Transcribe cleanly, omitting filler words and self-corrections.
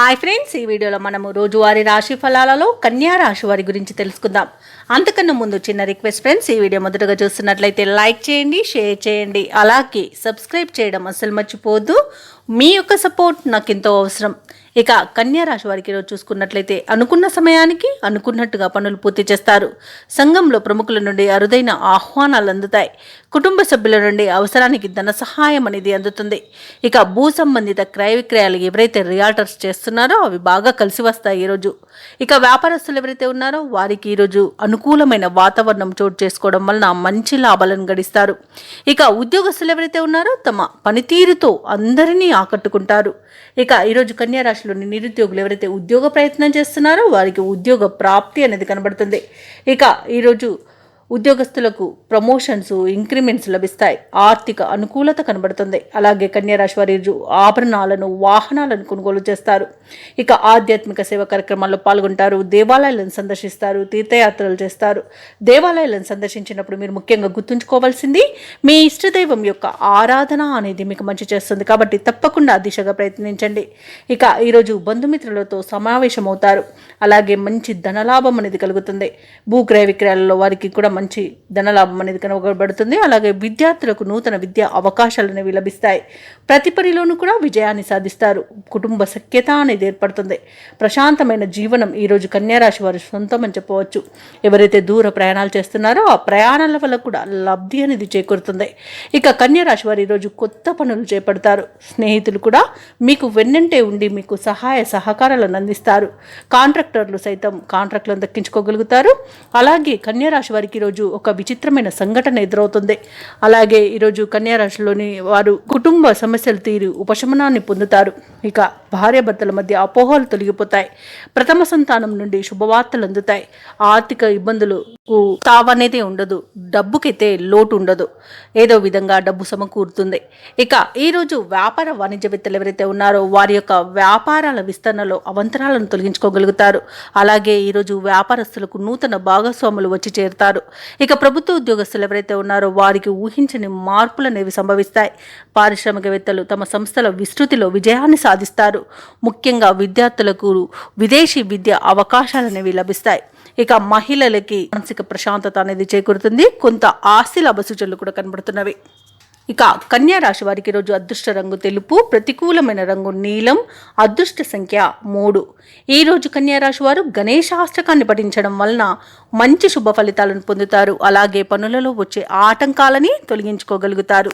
Hi friends, ఈ వీడియోలో మనము రోజువారీ రాశి ఫలాలలో కన్యా రాశి వారి గురించి తెలుసుకుందాం. అంతకన్నా ముందు చిన్న రిక్వెస్ట్ ఫ్రెండ్స్, ఈ వీడియో మొదటగా చూస్తున్నట్లయితే లైక్ చేయండి, షేర్ చేయండి, అలాగే సబ్స్క్రైబ్ చేయడం అస్సలు మర్చిపోవద్దు. మీ యొక్క సపోర్ట్ నాకు ఎంతో అవసరం. ఇక కన్యా రాశి వారికి ఈరోజు చూసుకున్నట్లయితే అనుకున్న సమయానికి అనుకున్నట్టుగా పనులు పూర్తి చేస్తారు. సంఘంలో ప్రముఖుల నుండి అరుదైన ఆహ్వానాలు అందుతాయి. కుటుంబ సభ్యుల నుండి అవసరానికి ధన సహాయం అనేది అందుతుంది. ఇక భూ సంబంధిత క్రయ విక్రయాలు ఎవరైతే రియాల్టర్స్ చేస్తున్నారో అవి బాగా కలిసి వస్తాయి ఈరోజు. ఇక వ్యాపారస్తులు ఎవరైతే ఉన్నారో వారికి ఈరోజు అనుకూలమైన వాతావరణం చోటు చేసుకోవడం వలన మంచి లాభాలను గడిస్తారు. ఇక ఉద్యోగస్తులు ఎవరైతే ఉన్నారో తమ పనితీరుతో అందరినీ ఆకట్టుకుంటారు. ఇక ఈరోజు కన్యా రాశిలోని నిరుద్యోగులు ఎవరైతే ఉద్యోగ ప్రయత్నం చేస్తున్నారో వారికి ఉద్యోగ ప్రాప్తి అనేది కనబడుతుంది. ఇక ఈరోజు ఉద్యోగస్తులకు ప్రమోషన్స్, ఇంక్రిమెంట్స్ లభిస్తాయి. ఆర్థిక అనుకూలత కనబడుతుంది. అలాగే కన్యా రాశి వారి ఆభరణాలను, వాహనాలను కొనుగోలు చేస్తారు. ఇక ఆధ్యాత్మిక సేవ కార్యక్రమాల్లో పాల్గొంటారు. దేవాలయాలను సందర్శిస్తారు, తీర్థయాత్రలు చేస్తారు. దేవాలయాలను సందర్శించినప్పుడు మీరు ముఖ్యంగా గుర్తుంచుకోవాల్సింది మీ ఇష్టదైవం యొక్క ఆరాధన అనేది మీకు మంచి చేస్తుంది. కాబట్టి తప్పకుండా ఆ దిశగా ప్రయత్నించండి. ఇక ఈరోజు బంధుమిత్రులతో సమావేశమవుతారు. అలాగే మంచి ధనలాభం అనేది కలుగుతుంది. భూక్రయ విక్రయాలలో వారికి కూడా మంచి ధనలాభం అనేది కనబడుతుంది. అలాగే విద్యార్థులకు నూతన విద్యా అవకాశాలు అనేవి లభిస్తాయి. ప్రతి పనిలోనూ కూడా విజయాన్ని సాధిస్తారు. కుటుంబ సఖ్యత అనేది ఏర్పడుతుంది. ప్రశాంతమైన జీవనం ఈరోజు కన్యా రాశి వారి సొంతం అని చెప్పవచ్చు. ఎవరైతే దూర ప్రయాణాలు చేస్తున్నారో ఆ ప్రయాణాల వల్ల కూడా లబ్ధి అనేది చేకూరుతుంది. ఇక కన్యా రాశి వారు ఈరోజు కొత్త పనులు చేపడతారు. స్నేహితులు కూడా మీకు వెన్నంటే ఉండి మీకు సహాయ సహకారాలను అందిస్తారు. కాంట్రాక్టర్లు సైతం కాంట్రాక్టులను దక్కించుకోగలుగుతారు. అలాగే కన్యా రాశి వారికి ఈరోజు ఒక విచిత్రమైన సంఘటన ఎదురవుతుంది. అలాగే ఈరోజు కన్యా రాశిలోని వారు కుటుంబ సమస్యలు తీరి ఉపశమనాన్ని పొందుతారు. ఇక భార్యాభర్తల మధ్య అపోహలు తొలగిపోతాయి. ప్రథమ సంతానం నుండి శుభవార్తలు అందుతాయి. ఆర్థిక ఇబ్బందులకు తావనేది ఉండదు. డబ్బుకైతే లోటు ఉండదు. ఏదో విధంగా డబ్బు సమకూరుతుంది. ఇక ఈరోజు వ్యాపార వాణిజ్యవేత్తలు ఎవరైతే ఉన్నారో వారి యొక్క వ్యాపారాల విస్తరణలో అవంతరాలను తొలగించుకోగలుగుతారు. అలాగే ఈరోజు వ్యాపారస్తులకు నూతన భాగస్వాములు వచ్చి చేరుతారు. ఇక ప్రభుత్వ ఉద్యోగస్తులు ఎవరైతే ఉన్నారో వారికి ఊహించని మార్పులు అనేవి సంభవిస్తాయి. పారిశ్రామికవేత్తలు తమ సంస్థల విస్తృతిలో విజయాన్ని సాధిస్తారు. ముఖ్యంగా విద్యార్థులకు విదేశీ విద్య అవకాశాలు అనేవి లభిస్తాయి. ఇక మహిళలకి మానసిక ప్రశాంతత అనేది చేకూరుతుంది. కొంత ఆస్తి లాభ సూచనలు కూడా కనబడుతున్నవి. ఇక కన్యా రాశి వారికి ఈరోజు అదృష్ట రంగు తెలుపు, ప్రతికూలమైన రంగు నీలం, అదృష్ట సంఖ్య 3. ఈరోజు కన్యా రాశి వారు గణేశాష్టకాన్ని పఠించడం వలన మంచి శుభ ఫలితాలను పొందుతారు. అలాగే పనులలో వచ్చే ఆటంకాలని తొలగించుకోగలుగుతారు.